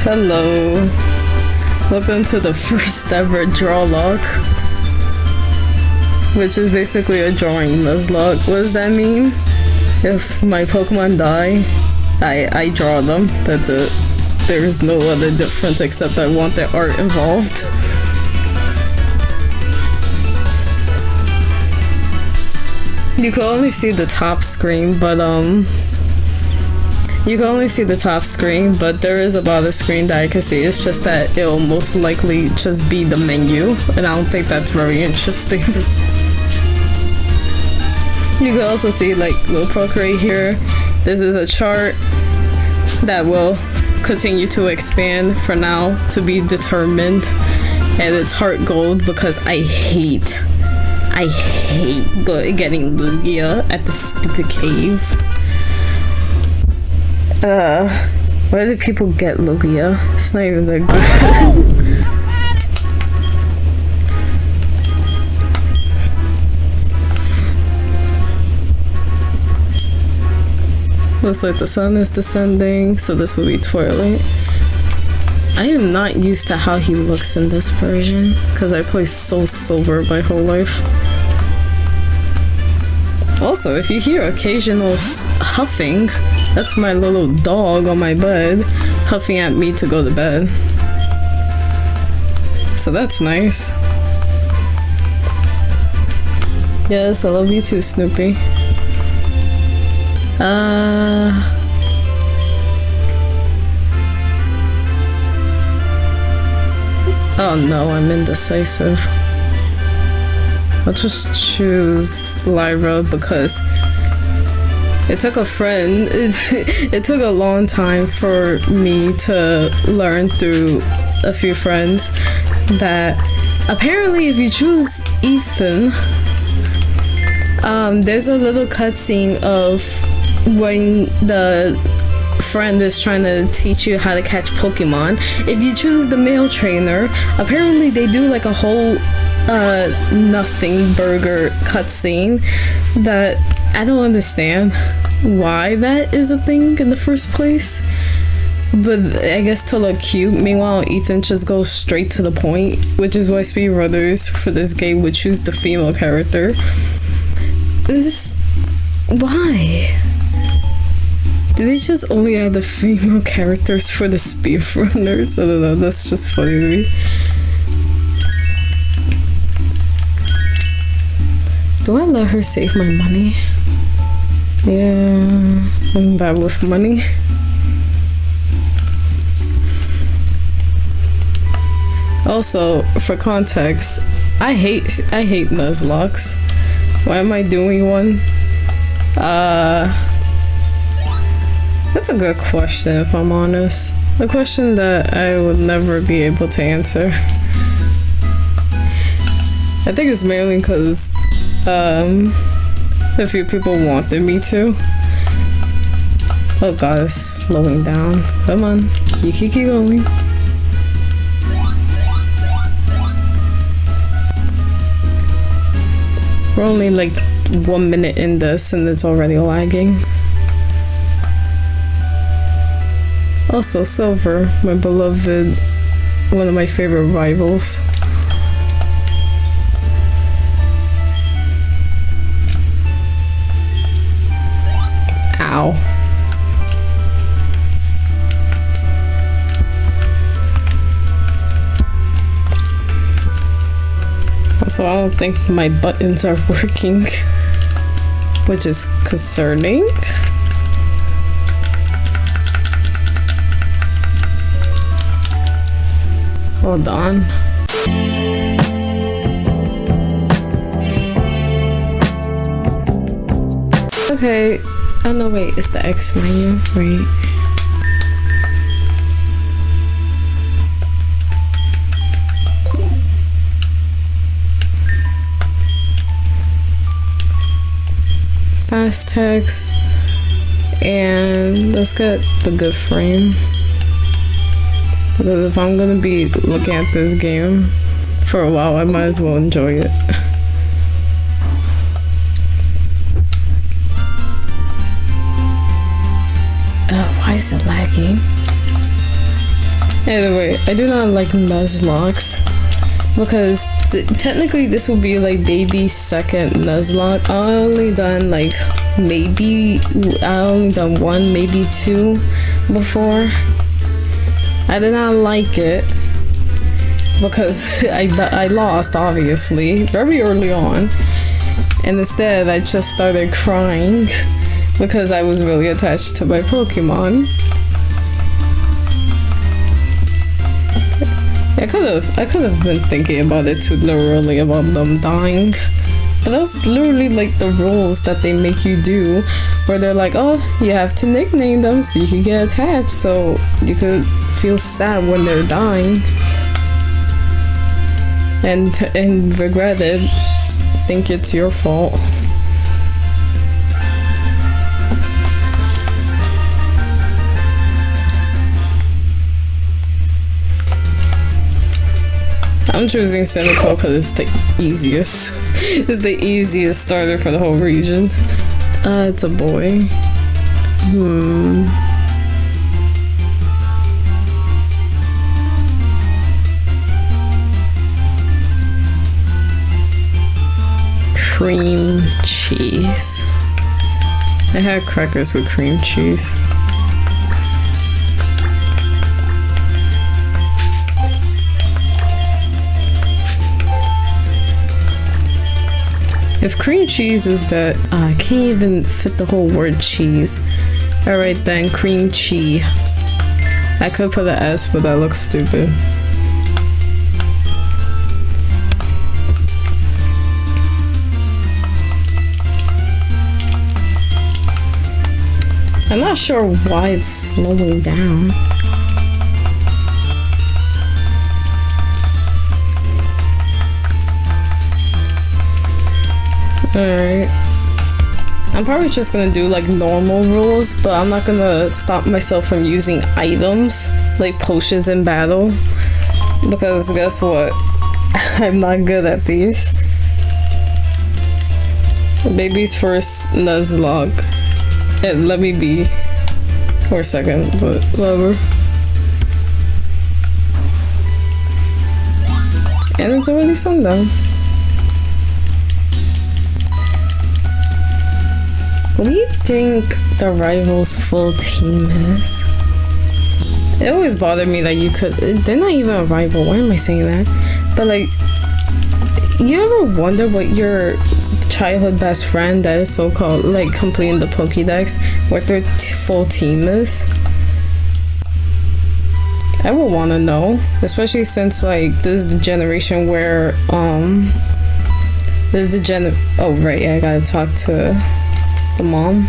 Hello. Welcome to the first ever Drawlocke, which is basically a drawing Nuzlocke. What does that mean? If my Pokemon die, I draw them. That's it. There's no other difference except I want the art involved. You can only see the top screen, but you can only see the top screen, but there is a bottom screen that I can see. It's just that it'll most likely just be the menu, and I don't think that's very interesting. You can also see like little Procreate here. This is a chart that will continue to expand, for now to be determined, and it's HeartGold because I hate getting Lugia at the stupid cave. Why do people get Lugia? It's not even that good. Looks like the sun is descending, so this will be twilight. I am not used to how he looks in this version, because I play Soul Silver my whole life. Also, if you hear occasional huffing, that's my little dog on my bed huffing at me to go to bed. So that's nice. Yes, I love you too, Snoopy. Oh no, I'm indecisive. I'll just choose Lyra because it took a friend. It took a long time for me to learn through a few friends that apparently if you choose Ethan, there's a little cutscene of when the friend is trying to teach you how to catch Pokemon. If you choose the male trainer, apparently they do like a whole nothing burger cutscene that I don't understand why that is a thing in the first place, but I guess to look cute. Meanwhile, Ethan just goes straight to the point, which is why speedrunners for this game would choose the female character. It's just, why? Did they just only add the female characters for the speedrunners? I don't know, that's just funny to me. Do I let her save my money? Yeah, I'm bad with money. Also, for context, I hate Nuzlocks. Why am I doing one? That's a good question, if I'm honest. A question that I would never be able to answer. I think it's mainly because a few people wanted me to. Oh god, it's slowing down. Come on, you keep going. We're only like 1 minute in this and it's already lagging. Also, Silver, my beloved, one of my favorite rivals. Ow. Also, I don't think my buttons are working, which is concerning. Hold on. Okay. Oh no, wait, it's the X menu, right? Fast text, and let's get the good frame. Because if I'm gonna be looking at this game for a while, I might as well enjoy it. Why is it lagging? Anyway, I do not like Nuzlocks because technically this would be like baby's second Nuzlocke. I only done like one, maybe two before. I did not like it because I lost, obviously, very early on. And instead, I just started crying because I was really attached to my Pokemon. I could have been thinking about it too literally about them dying. But that's literally like the rules that they make you do, where they're like, oh, you have to nickname them so you can get attached, so you could feel sad when they're dying. And regret it. Think it's your fault. I'm choosing Cynical because it's the easiest. It's the easiest starter for the whole region. It's a boy. Cream cheese. I had crackers with cream cheese. If cream cheese is that, I can't even fit the whole word cheese. Alright then, cream cheese. I could put an S, but that looks stupid. I'm not sure why it's slowing down. Alright. I'm probably just gonna do like normal rules, but I'm not gonna stop myself from using items like potions in battle. Because guess what? I'm not good at these. Baby's first Nuzlocke. Let me be. Or second, but whatever. And it's already sundown. What do you think the rival's full team is? It always bothered me that you could. They're not even a rival. Why am I saying that? But like, you ever wonder what your childhood best friend that is so-called like completing the Pokédex, what their full team is? I would want to know, especially since like this is the generation where oh right, I gotta talk to the mom.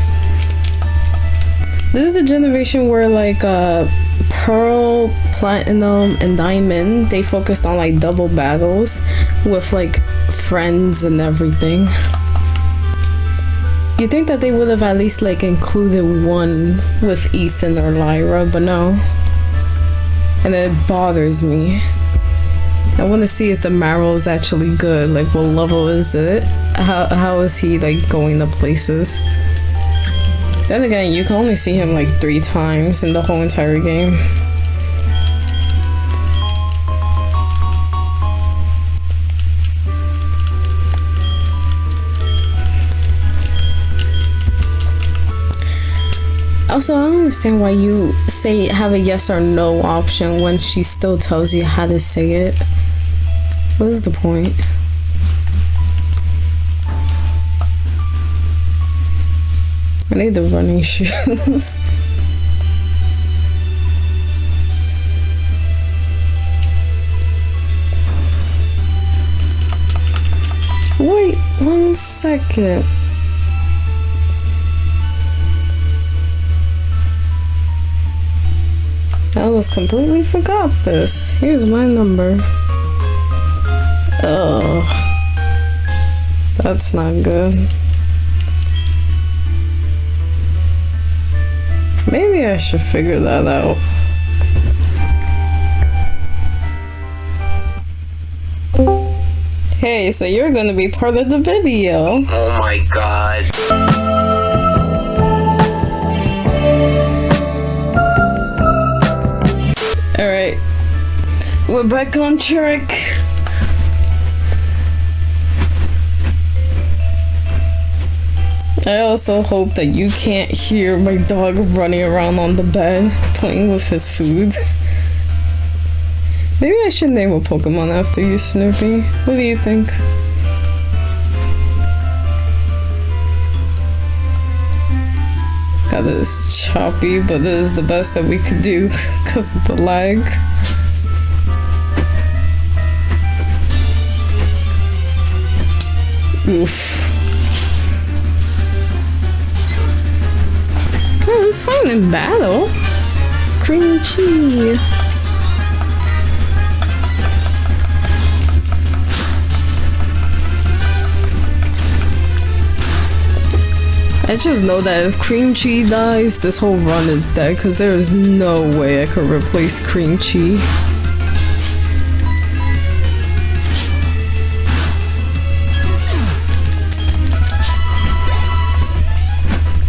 This is a generation where like Pearl, Platinum, and Diamond, they focused on like double battles with like friends and everything. You'd think that they would have at least like included one with Ethan or Lyra, but no. And it bothers me. I want to see if the Marrow is actually good. Like, what level is it? How is he like going to places? Then again, you can only see him like 3 times in the whole entire game. Also, I don't understand why you have a yes or no option when she still tells you how to say it. What is the point? I need the running shoes. Wait 1 second. I almost completely forgot this. Here's my number. Oh, that's not good. Maybe I should figure that out. Hey, so you're gonna be part of the video. Oh my god. Alright, We're back on track. I also hope that you can't hear my dog running around on the bed playing with his food. Maybe I should name a Pokemon after you, Snoopy. What do you think? God, this is choppy, but this is the best that we could do because of the lag. Oof. Oh, it's fine in battle. Cream cheese. I just know that if Cream Cheese dies, this whole run is dead, because there is no way I could replace Cream Cheese.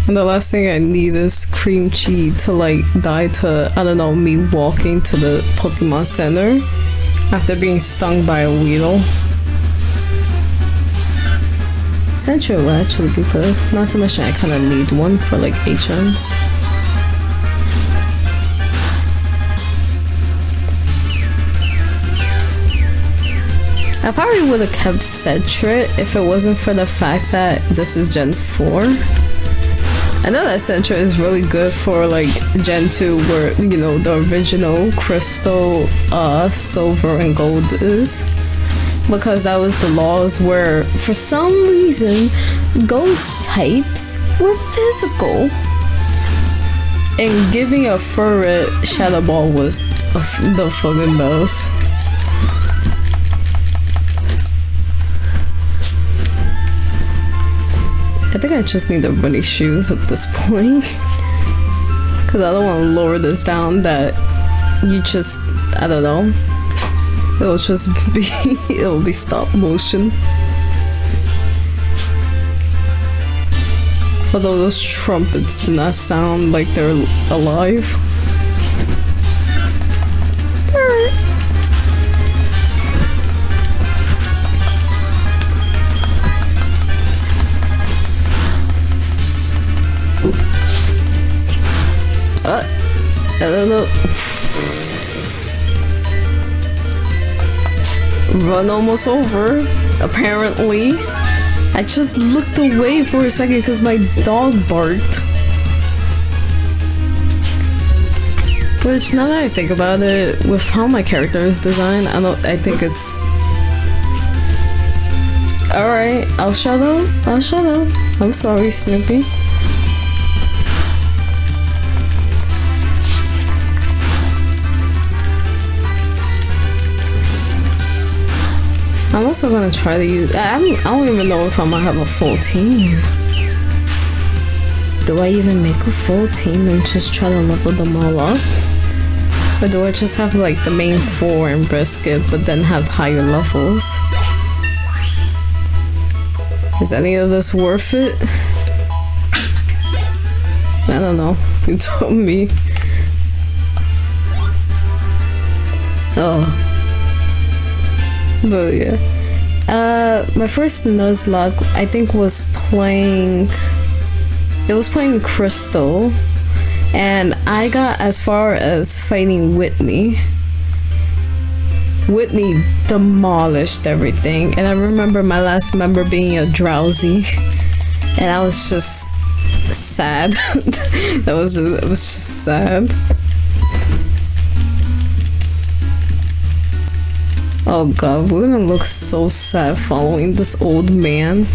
And the last thing I need is Cream Cheese to like die to, I don't know, me walking to the Pokemon Center after being stung by a Weedle. Sentry will actually be good. Not to mention I kind of need one for like HMs. I probably would have kept Sentry if it wasn't for the fact that this is Gen 4. I know that Sentry is really good for like Gen 2 where, you know, the original Crystal, Silver, and Gold is. Because that was the laws where, for some reason, ghost types were physical. And giving a Furret Shadow Ball was the fucking best. I think I just need the running shoes at this point. Because I don't want to lower this down that you just, I don't know. It'll just be, it'll be stop motion. Although those trumpets do not sound like they're alive. I don't know. Run almost over, apparently. I just looked away for a second because my dog barked. Which, now that I think about it, with how my character is designed, I think it's... Alright, I'll shut up. I'll shut up. I'm sorry, Snoopy. I'm also gonna try to use... I don't even know if I'm gonna have a full team. Do I even make a full team and just try to level them all up? Or do I just have like the main 4 and risk it, but then have higher levels? Is any of this worth it? I don't know. You told me. Oh. But yeah, my first Nuzlocke I think was playing. It was playing Crystal, and I got as far as fighting Whitney. Whitney demolished everything, and I remember my last member being a Drowsy, and I was just sad. It was just sad. Oh god, we're gonna look so sad following this old man.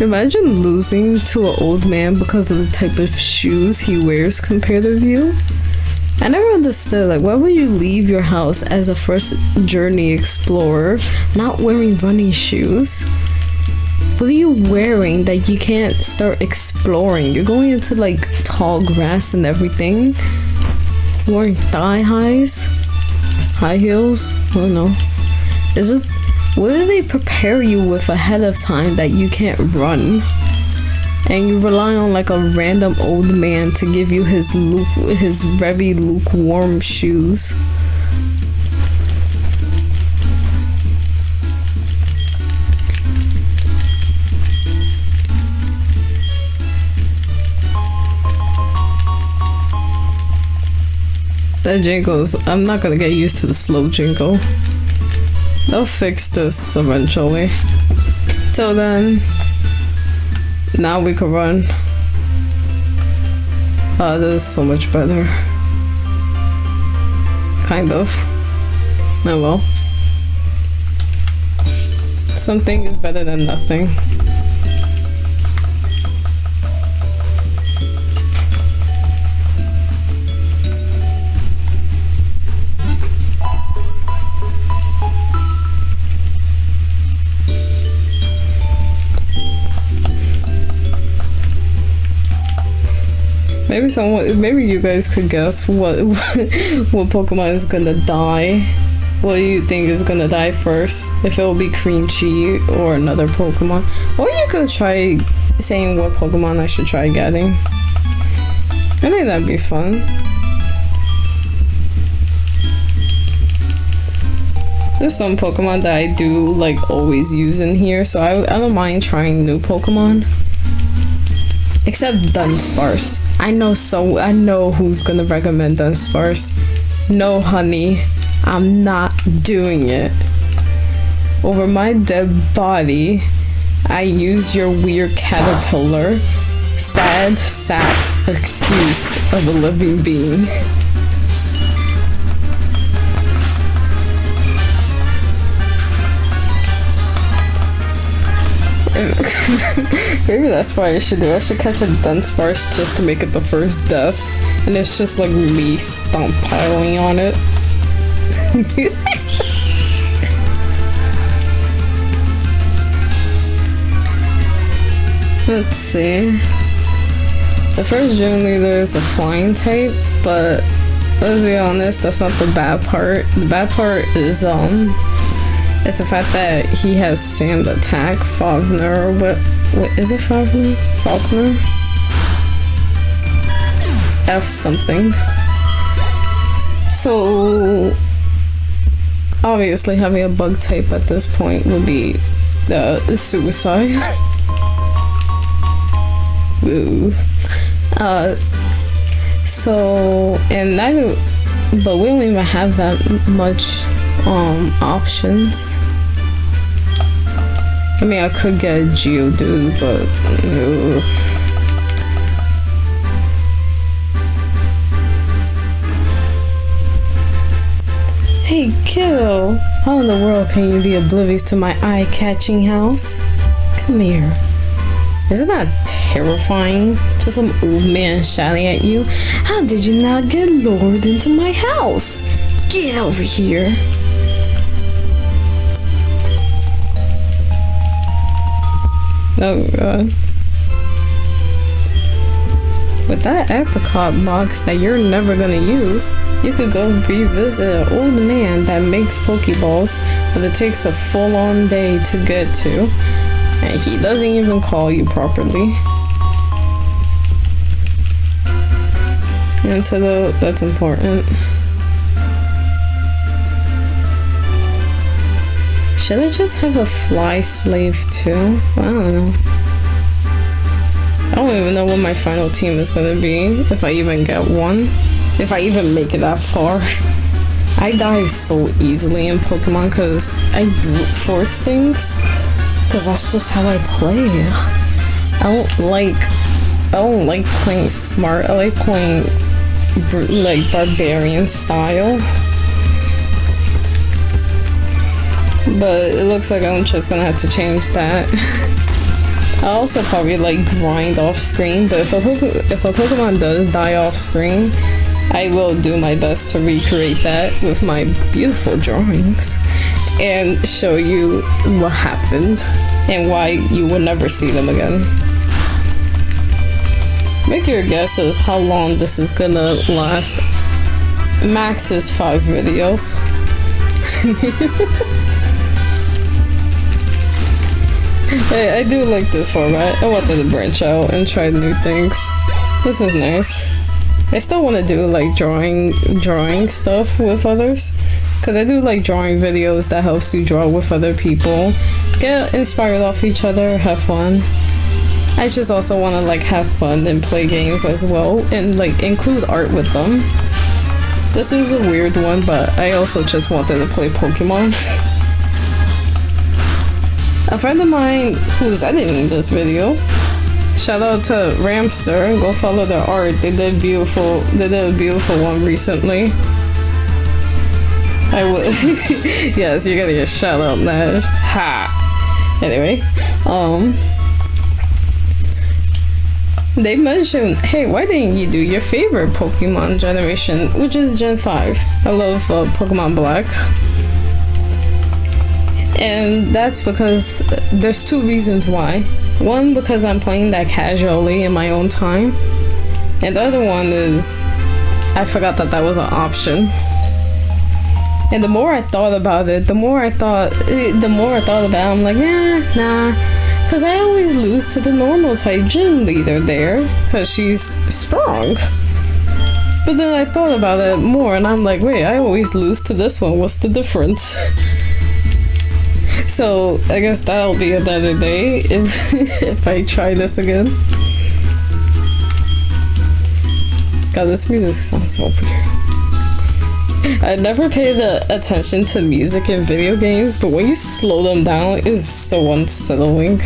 Imagine losing to an old man because of the type of shoes he wears compared to you. I never understood, like, why would you leave your house as a first journey explorer not wearing running shoes? What are you wearing that you can't start exploring? You're going into like tall grass and everything. Wearing thigh highs, high heels, I don't know. It's just, what do they prepare you with ahead of time that you can't run? and you rely on like a random old man to give you his very lukewarm shoes. That jingles, I'm not gonna get used to the slow jingle. They'll fix this eventually. Till then, now we can run. This is so much better. Kind of. Oh well. Something is better than nothing. Maybe you guys could guess what Pokemon is gonna die. What do you think is gonna die first? If it will be Cream Chi or another Pokemon. Or you could try saying what Pokemon I should try getting. I think that'd be fun. There's some Pokemon that I do like always use in here, so I don't mind trying new Pokemon. Except Dunsparce. I know who's gonna recommend Dunsparce. No, honey, I'm not doing it. Over my dead body, I used your weird caterpillar. Sad sack excuse of a living being. Maybe that's what I should do. I should catch a Dunsparce just to make it the first death, and it's just like me stockpiling on it. Let's see. The first gym leader is a flying type, but let's be honest, that's not the bad part. The bad part is it's the fact that he has sand attack, Faulkner, what is it, Faulkner? F something. So obviously having a bug type at this point would be the suicide. Woo. So, and neither, but we don't even have that much options. I mean, I could get a Geodude, but hey, kiddo, how in the world can you be oblivious to my eye-catching house? Come here. Isn't that terrifying? Just some old man shouting at you. How did you not get lured into my house? Get over here. Oh god. With that apricot box that you're never gonna use, you could go revisit an old man that makes Pokeballs, but it takes a full-on day to get to, and he doesn't even call you properly. Antidote, that's important. Should I just have a fly slave too? I don't know. I don't even know what my final team is gonna be, if I even get one. If I even make it that far. I die so easily in Pokemon because I brute force things. Because that's just how I play. I don't like playing smart. I like playing like barbarian style. But it looks like I'm just gonna have to change that. I'll also probably like grind off screen, but if a Pokemon does die off screen, I will do my best to recreate that with my beautiful drawings and show you what happened and why you will never see them again. Make your guess of how long this is gonna last. Max is 5 videos. I do like this format. I wanted to branch out and try new things. This is nice. I still want to do like drawing stuff with others, because I do like drawing videos that helps you draw with other people, get inspired off each other, have fun. I just also want to like have fun and play games as well, and like include art with them. This is a weird one, but I also just wanted to play Pokemon. A friend of mine who's editing this video, shout out to Ramsterr, go follow their art. They did a beautiful one recently. I would yes, you're gonna get shout out, Nash. Ha. Anyway, they mentioned, hey, why didn't you do your favorite Pokemon generation, which is Gen 5? I love Pokemon Black. And that's because there's two reasons why. One, because I'm playing that casually in my own time. And the other one is I forgot that was an option. And the more I thought about it, the more I thought about it, I'm like, nah. Because I always lose to the normal type gym leader there, because she's strong. But then I thought about it more, and I'm like, wait, I always lose to this one. What's the difference? So I guess that'll be another day if I try this again. God, this music sounds so weird. I never paid attention to music in video games, but when you slow them down, it is so unsettling.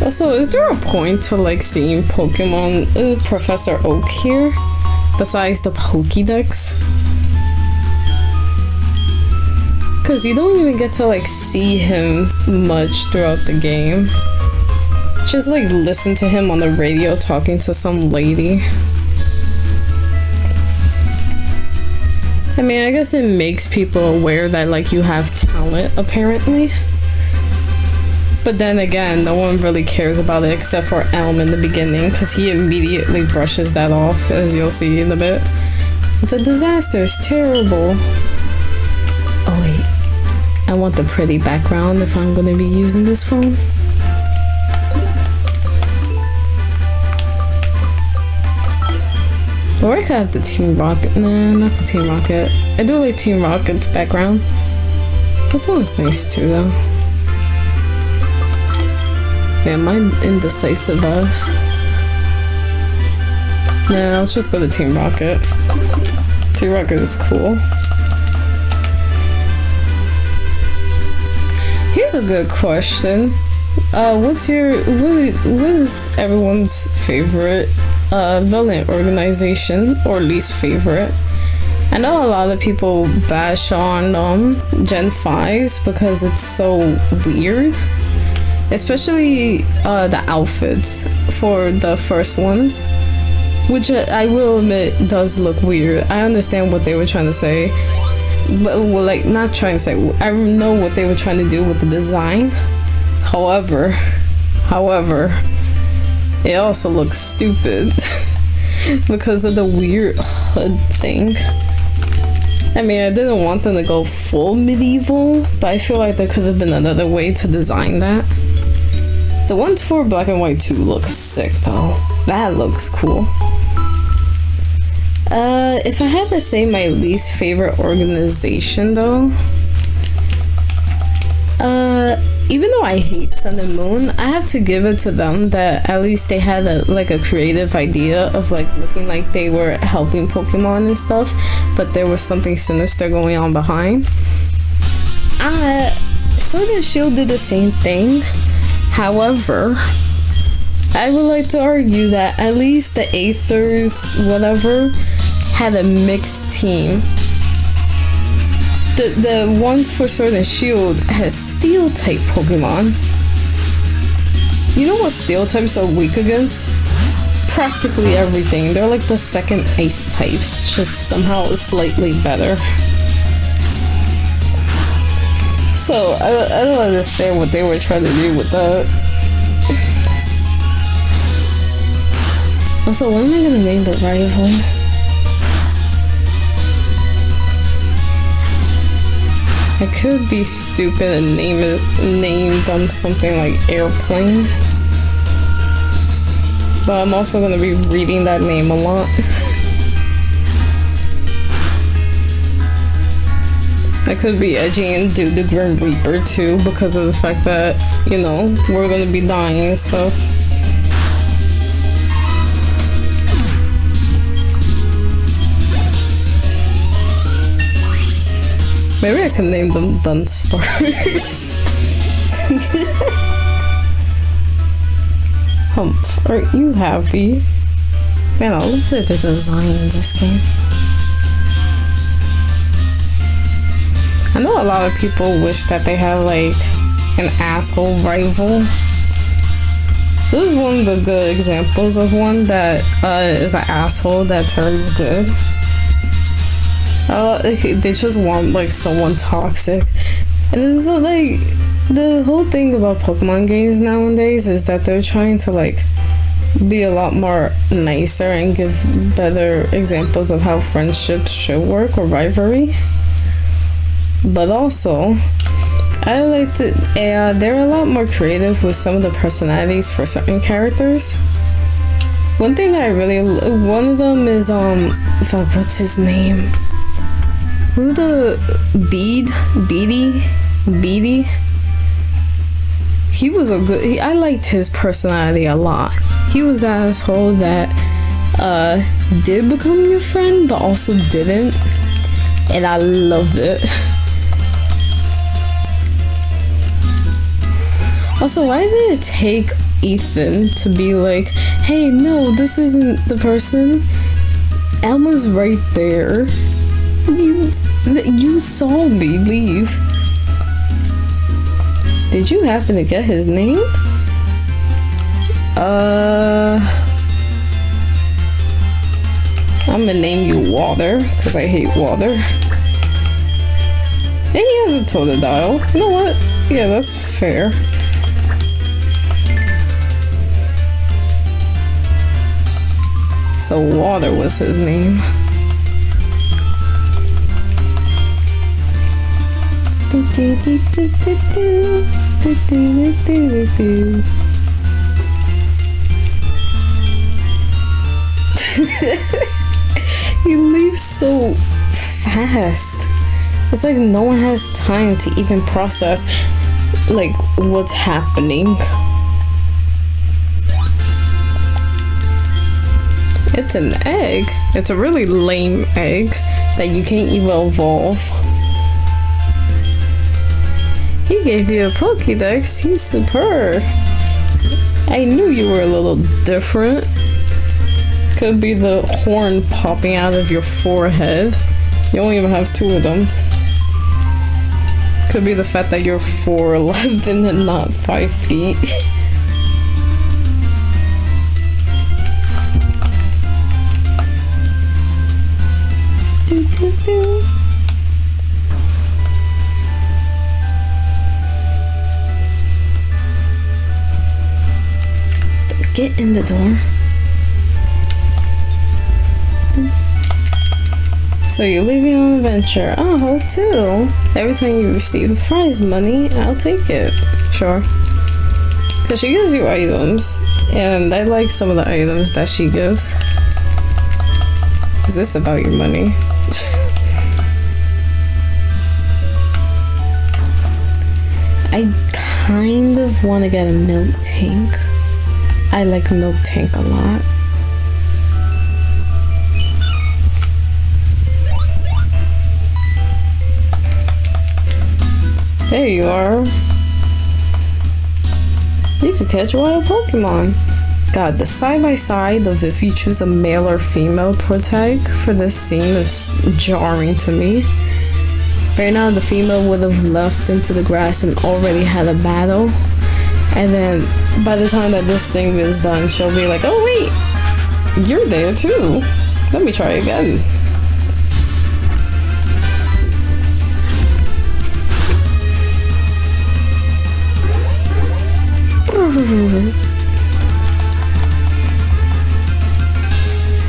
Also, is there a point to like seeing Pokemon Professor Oak here, besides the Pokédex? Because you don't even get to like see him much throughout the game. Just like listen to him on the radio talking to some lady. I mean, I guess it makes people aware that like you have talent apparently. But then again, no one really cares about it except for Elm in the beginning, because he immediately brushes that off, as you'll see in a bit. It's a disaster, it's terrible. Oh wait, I want the pretty background if I'm gonna be using this phone. Or I could have the Team Rocket. Nah, not the Team Rocket. I do like Team Rocket's background. This one is nice too, though. Yeah, mine indecisive ass. Nah, let's just go to Team Rocket. Team Rocket is cool. Here's a good question. What is everyone's favorite villain organization, or least favorite? I know a lot of people bash on Gen 5s because it's so weird, especially the outfits for the first ones, which I will admit does look weird. I understand what they were trying to say, but well, like not trying to say, I know what they were trying to do with the design. However, it also looks stupid because of the weird hood thing. I mean, I didn't want them to go full medieval, but I feel like there could have been another way to design that. The ones for Black and White 2 looks sick though. That looks cool. If I had to say my least favorite organization though, even though I hate Sun and Moon, I have to give it to them that at least they had a creative idea of like looking like they were helping Pokemon and stuff, but there was something sinister going on behind. Sword and Shield did the same thing. However, I would like to argue that at least the Aethers, whatever, had a mixed team. The ones for Sword and Shield has Steel type Pokemon. You know what Steel types are weak against? Practically everything. They're like the second Ice types, just somehow slightly better. So I don't understand what they were trying to do with that. Also, what am I gonna name the rival? I could be stupid and name them something like airplane. But I'm also gonna be reading that name a lot. I could be edgy and do the Grim Reaper too, because of the fact that, you know, we're gonna be dying and stuff. Maybe I can name them Dunsparce. Humph, are you happy? Man, I love the design in this game. I know a lot of people wish that they had like an asshole rival. This is one of the good examples of one that is an asshole that turns good. They just want like someone toxic. And it's like the whole thing about Pokemon games nowadays is that they're trying to like be a lot more nicer and give better examples of how friendships should work or rivalry. But also, I like that they're a lot more creative with some of the personalities for certain characters. One thing that I really, one of them is fuck, what's his name? Who's the Beady? He was a good. I liked his personality a lot. He was the asshole that did become your friend, but also didn't, and I loved it. Also, why did it take Ethan to be like, hey, no, this isn't the person? Elma's right there. You saw me leave. Did you happen to get his name? I'm gonna name you Water, because I hate water. And he has a Totodile. You know what? Yeah, that's fair. So Water was his name. He leaves so fast. It's like no one has time to even process like what's happening. It's an egg. It's a really lame egg that you can't even evolve. He gave you a Pokédex. He's superb. I knew you were a little different. Could be the horn popping out of your forehead. You don't even have two of them. Could be the fact that you're 4'11" and not 5 feet. Get in the door. So you're leaving on an adventure. Oh, how too. Every time you receive prize money, I'll take it. Sure. Because she gives you items. And I like some of the items that she gives. Is this about your money? I kind of want to get a milk tank. I like milk tank a lot. There you are. You could catch wild Pokemon. God, the side-by-side of if you choose a male or female protag for this scene is jarring to me. Right now, the female would have left into the grass and already had a battle. And then, by the time that this thing is done, she'll be like, oh wait, you're there too. Let me try again.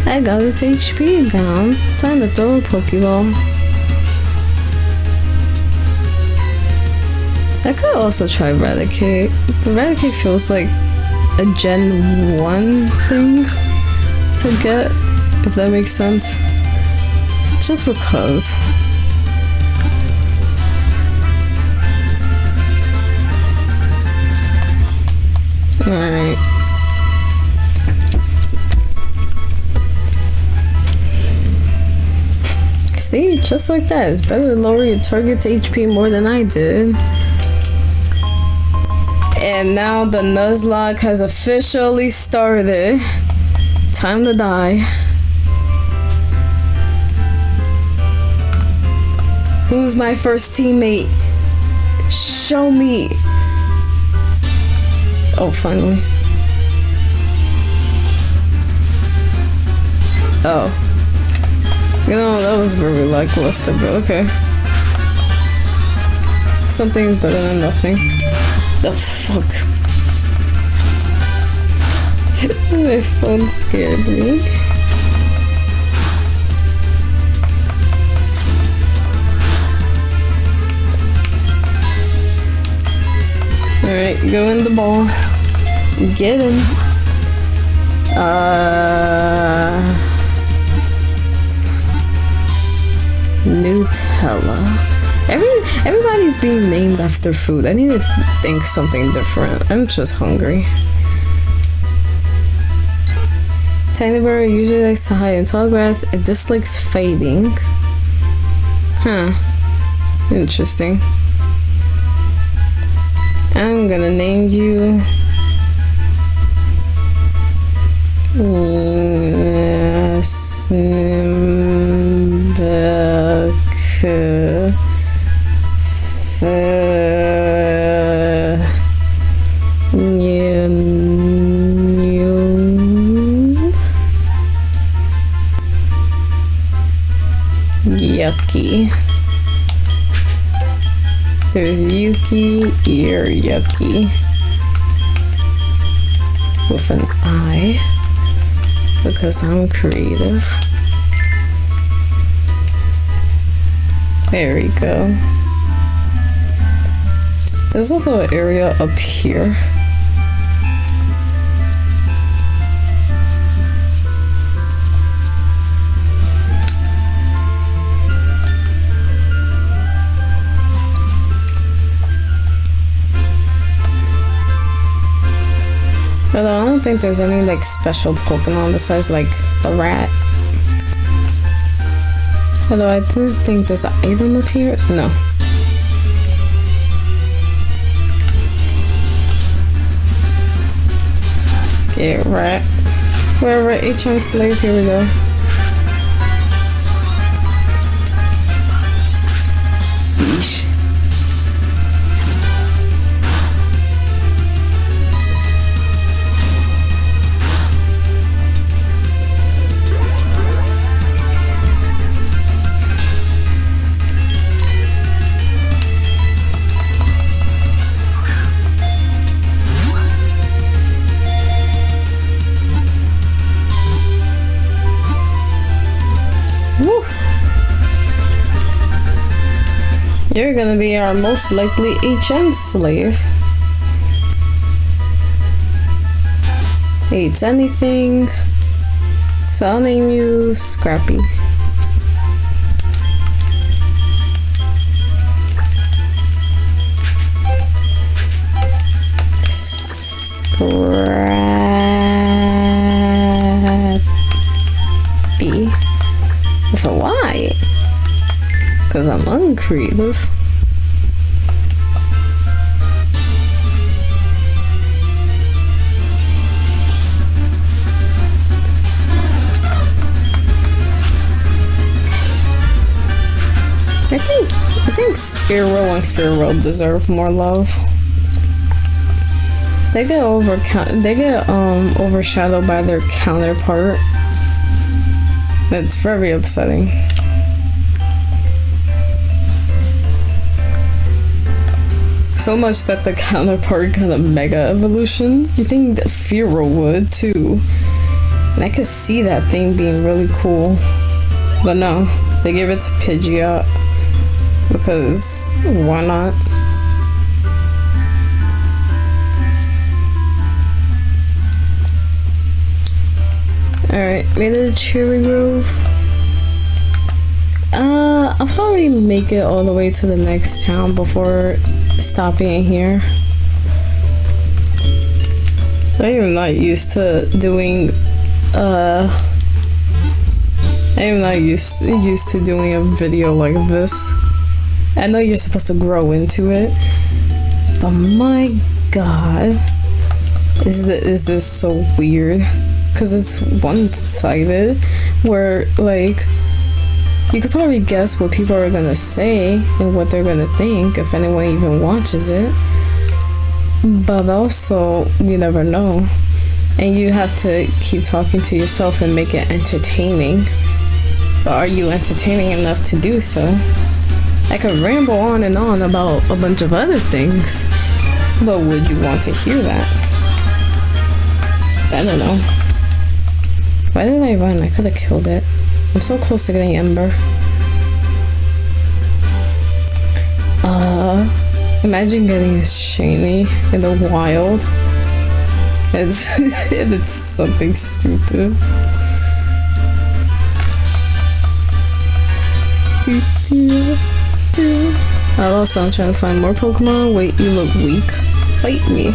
I got its HP down. Time to throw a Pokeball. I could also try Eradicate. Eradicate feels like a Gen 1 thing to get, if that makes sense. Just because. Alright. See, just like that. It's better to lower your target's HP more than I did. And now the Nuzlocke has officially started. Time to die. Who's my first teammate? Show me. Oh, finally. Oh. You know, that was very lackluster, but okay. Something's better than nothing. The fuck? My phone scared me. Alright, go in the ball. Get in. Nutella. Everybody's being named after food. I need to think something different. I'm just hungry. Tiny bird usually likes to hide in tall grass. It dislikes fading. Huh. Interesting. I'm gonna name you Yucky. There's Yuki, ear Yucky. With an I. Because I'm creative. There we go. There's also an area up here. Although I don't think there's any like special Pokemon besides like the rat. Although I do think there's an item up here. No. Get rat. Wherever HM slave, here we go. Yeesh. You're gonna be our most likely HM slave. He eats anything. So I'll name you Scrappy. Scrappy. With a Y. Because I'm uncreative. I think Spearow and Fearow deserve more love. They get overshadowed by their counterpart. That's very upsetting. So much that the counterpart got a mega evolution. You think that Fearow would too. And I could see that thing being really cool. But no, they gave it to Pidgeot. Because why not? Rated Cherry Grove. I'll probably make it all the way to the next town before stopping here. I am not used to doing I am not used to doing a video like this. I know you're supposed to grow into it, but my god, is this so weird? Because it's one-sided, where like you could probably guess what people are gonna say and what they're gonna think if anyone even watches it, but also you never know, and you have to keep talking to yourself and make it entertaining. But are you entertaining enough to do so? I could ramble on and on about a bunch of other things, but would you want to hear that? I don't know. Why did I run? I could have killed it. I'm so close to getting Ember. Imagine getting a shiny in the wild. It's something stupid. Also, I'm trying to find more Pokemon. Wait, you look weak. Fight me.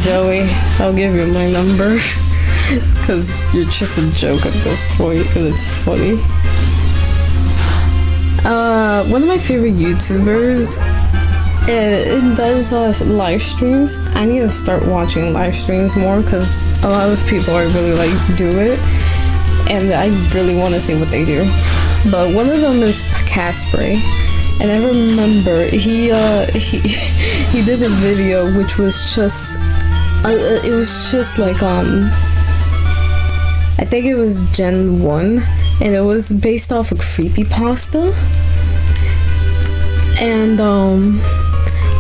Joey, I'll give you my number. Because you're just a joke at this point, and it's funny. One of my favorite YouTubers, it does live streams. I need to start watching live streams more because a lot of people are really like do it, and I really want to see what they do. But one of them is Casspray, and I remember he did a video which was just it was just like I think it was Gen 1, and it was based off of Creepypasta, and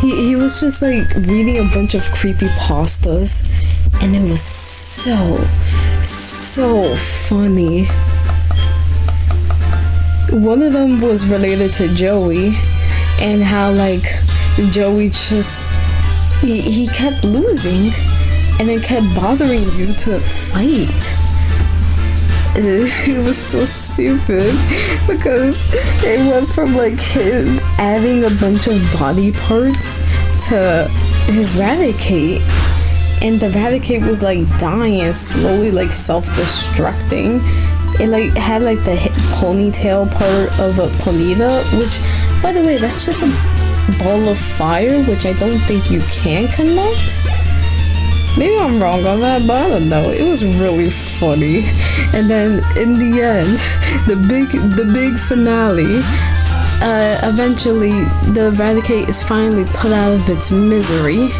he was just like reading a bunch of creepypastas, and it was so funny. One of them was related to Joey, and how like Joey just he kept losing and it kept bothering you to fight. It was so stupid because it went from like him adding a bunch of body parts to his Raticate, and the Raticate was like dying and slowly like self-destructing. It like had like the ponytail part of a Ponyta, which by the way, that's just a ball of fire, which I don't think you can connect. Maybe I'm wrong on that, but I don't know. It was really funny. And then in the end, the big finale, eventually the Raticate is finally put out of its misery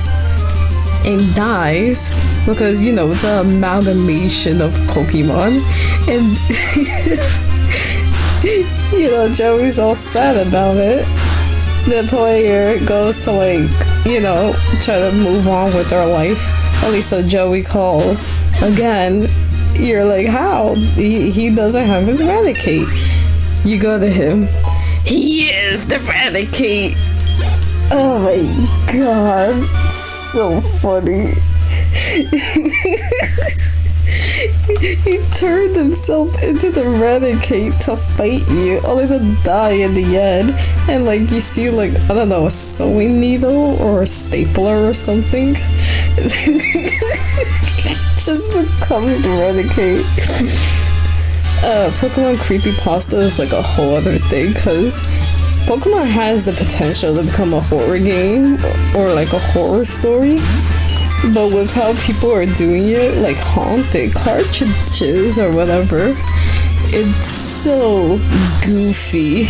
and dies because, you know, it's an amalgamation of Pokemon. And you know, Joey's all sad about it. The player goes to like, you know, try to move on with their life. At least so Joey calls. Again, you're like, how? He doesn't have his Raticate. You go to him. He is the Raticate. Oh my god. So funny. He turned himself into the Raticate to fight you, only to die in the end. And like you see like, I don't know, a sewing needle or a stapler or something. It just becomes the Raticate. Pokemon Creepypasta is like a whole other thing, because Pokemon has the potential to become a horror game or like a horror story. But with how people are doing it, like haunted cartridges or whatever, it's so goofy.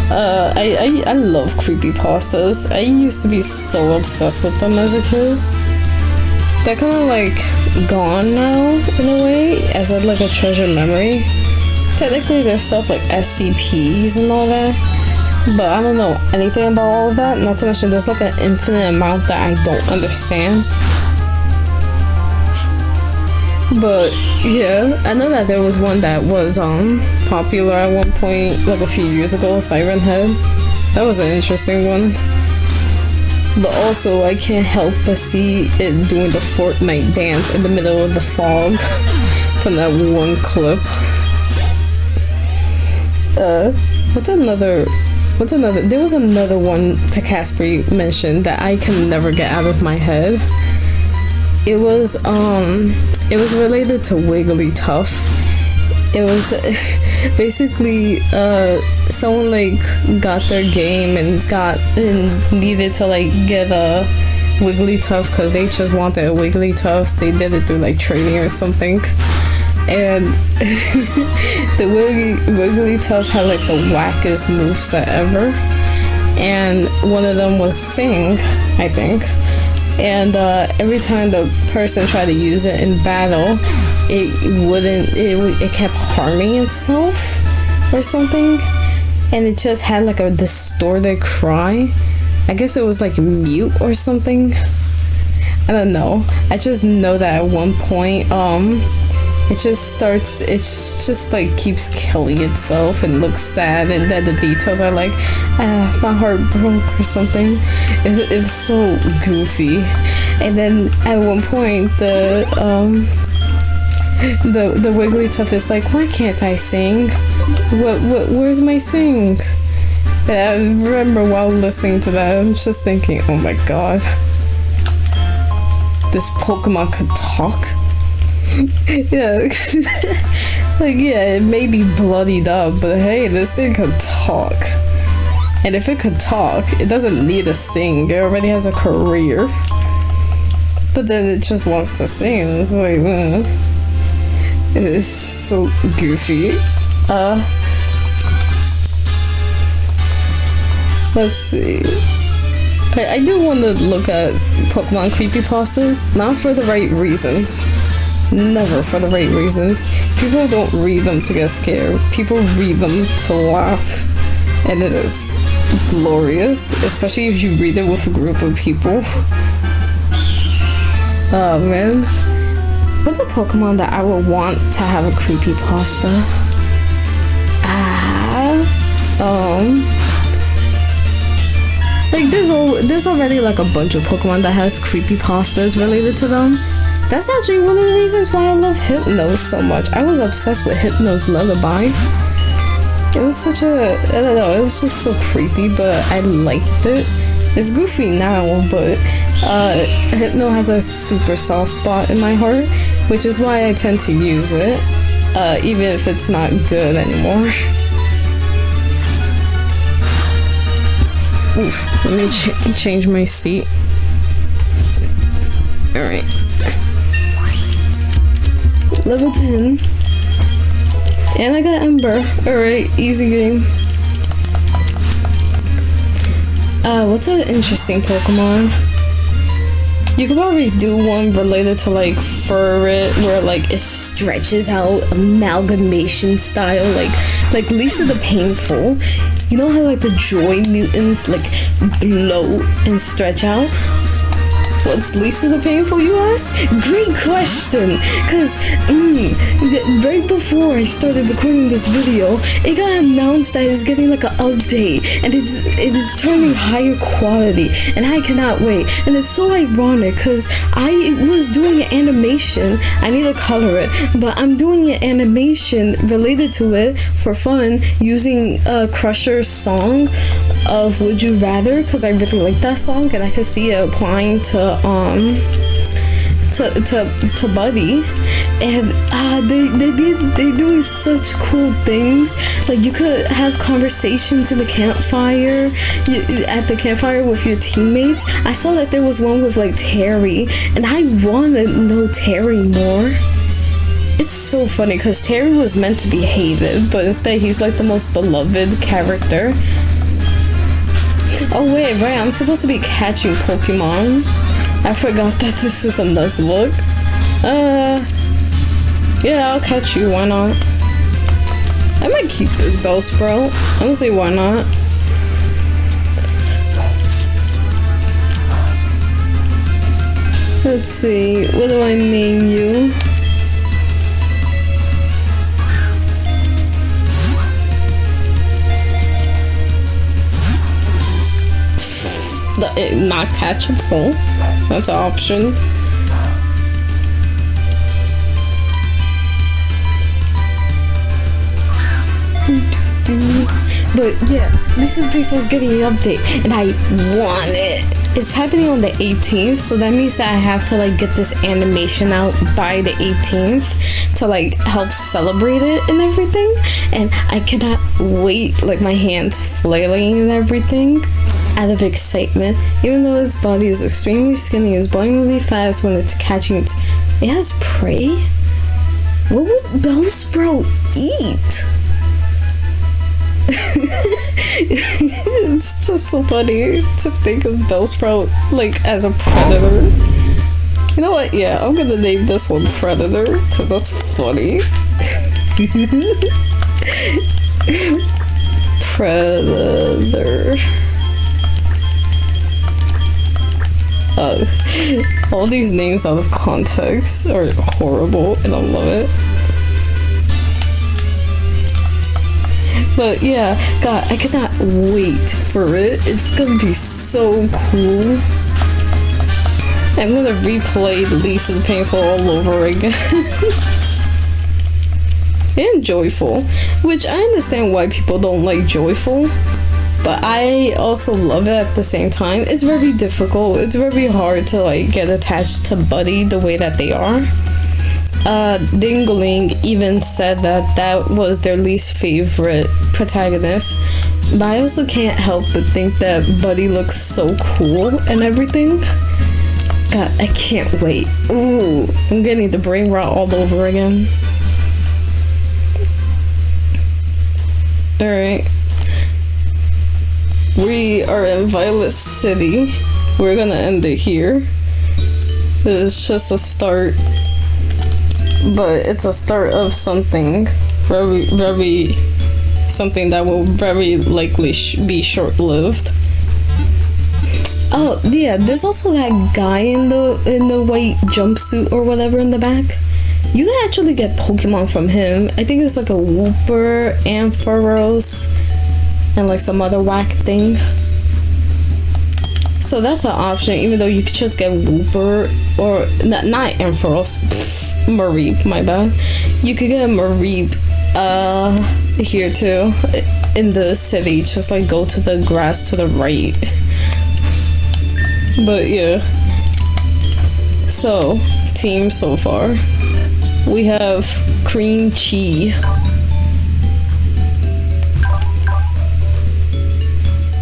I love creepypastas. I used to be so obsessed with them as a kid. They're kind of like gone now in a way, as like a treasure memory. Technically there's stuff like SCPs and all that, but I don't know anything about all of that. Not to mention there's like an infinite amount that I don't understand. But yeah, I know that there was one that was popular at one point, like a few years ago, Siren Head. That was an interesting one. but also I can't help but see it doing the Fortnite dance in the middle of the fog from that one clip. What's another, there was another one Picaspery mentioned that I can never get out of my head. It was related to Wigglytuff. It was basically someone like got their game and needed to like get a Wigglytuff because they just wanted a Wigglytuff. They did it through like trading or something, and the Wigglytuff had like the wackest moveset ever, and one of them was Sing, I think. And every time the person tried to use it in battle, it kept harming itself or something, and it just had like a distorted cry. I guess it was like mute or something. I don't know. I just know that at one point it just like keeps killing itself and looks sad, and then the details are like, my heart broke or something. It was so goofy. And then at one point the Wigglytuff is like, why can't I sing? Where's my sing? And I remember while listening to that, I'm just thinking, oh my god, this Pokemon could talk. Yeah. Like, yeah, it may be bloodied up, but hey, this thing could talk. And if it could talk, it doesn't need to sing. It already has a career. But then it just wants to sing. It's like, it's just so goofy. Let's see. I do want to look at Pokemon creepypastas, not for the right reasons. Never for the right reasons. People don't read them to get scared. People read them to laugh. And it is glorious, especially if you read it with a group of people. Oh man. What's a Pokemon that I would want to have a creepypasta? Like there's already like a bunch of Pokemon that has creepypastas related to them. That's actually one of the reasons why I love Hypno so much. I was obsessed with Hypno's Lullaby. It was such a, I don't know, it was just so creepy, but I liked it. It's goofy now, but Hypno has a super soft spot in my heart, which is why I tend to use it, even if it's not good anymore. Oof, let me change my seat. Alright. Level 10. And I got Ember. Alright, easy game. What's an interesting Pokemon? You could probably do one related to like Furret, where like it stretches out amalgamation style, like Lisa the Painful. You know how like the Joy Mutants like bloat and stretch out? What's Lisa the Painful, you ask? Great question, because right before I started recording this video, it got announced that it's getting like an update, and it's turning higher quality, and I cannot wait. And it's so ironic, because I was doing an animation, I need to color it, but I'm doing an animation related to it for fun, using Crusher's song of Would You Rather, because I really like that song, and I could see it applying to Buddy, and they doing such cool things. Like you could have conversations in the campfire, at the campfire with your teammates. I saw that there was one with like Terry, and I want to know Terry more. It's so funny because Terry was meant to be hated, but instead he's like the most beloved character. Oh wait, right, I'm supposed to be catching Pokemon. I forgot that this is a Nuzlocke. Yeah, I'll catch you, why not? I might keep this Bellsprout. I don't see why not. Let's see, what do I name you? not catchable. That's an option. But yeah, Recent People's getting an update and I want it. It's happening on the 18th, so that means that I have to like get this animation out by the 18th to like help celebrate it and everything. And I cannot wait, like my hands flailing and everything out of excitement. Even though its body is extremely skinny, it's blindingly fast when it's catching it. It has prey? What would Bellsprout eat? It's just so funny to think of Bellsprout like as a predator. You know what? Yeah, I'm gonna name this one Predator because that's funny. Predator. All these names out of context are horrible and I love it. But yeah, God, I cannot wait for it. It's gonna be so cool. I'm gonna replay the Least and Painful all over again. And Joyful, which I understand why people don't like Joyful, but I also love it at the same time. It's very difficult. It's very hard to like get attached to Buddy the way that they are. Dingling even said that that was their least favorite protagonist, but I also can't help but think that Buddy looks so cool and everything. God, I can't wait. Ooh, I'm getting the brain rot all over again. Alright. We are in Violet City. We're gonna end it here. It's just a start. But it's a start of something very something that will very likely be short-lived. Oh yeah, there's also that guy in the white jumpsuit or whatever in the back. You can actually get Pokemon from him. I think it's like a Wooper, Ampharos, and like some other whack thing. So that's an option, even though you could just get Wooper or not Ampharos. Mareep, my bad. You could get a Mareep here too in the city. Just like go to the grass to the right. But yeah. So, team so far. We have Cream Chi.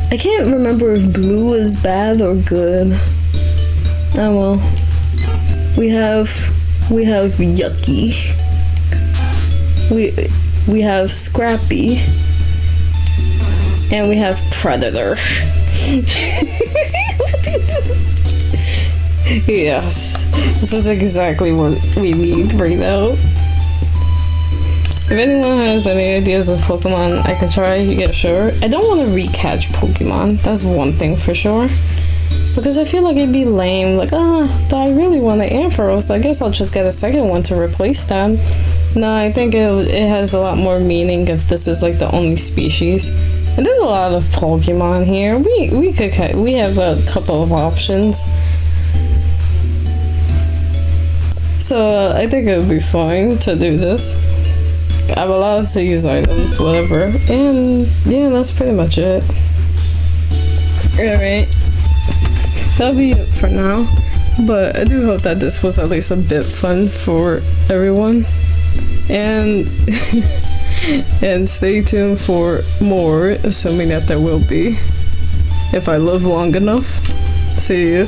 I can't remember if blue is bad or good. Oh well. We have Yucky. We have Scrappy. And we have Predator. Yes. This is exactly what we need right now. If anyone has any ideas of Pokemon I could try, yeah, sure. I don't want to recatch Pokemon. That's one thing for sure. Because I feel like it'd be lame, like, but I really want an Ampharos, I guess I'll just get a second one to replace that. No, I think it has a lot more meaning if this is like the only species. And there's a lot of Pokemon here. We have a couple of options. So I think it would be fine to do this. I'm allowed to use items, whatever. And yeah, that's pretty much it. Alright. That'll be it for now, but I do hope that this was at least a bit fun for everyone, and and stay tuned for more, assuming that there will be, if I live long enough. See you.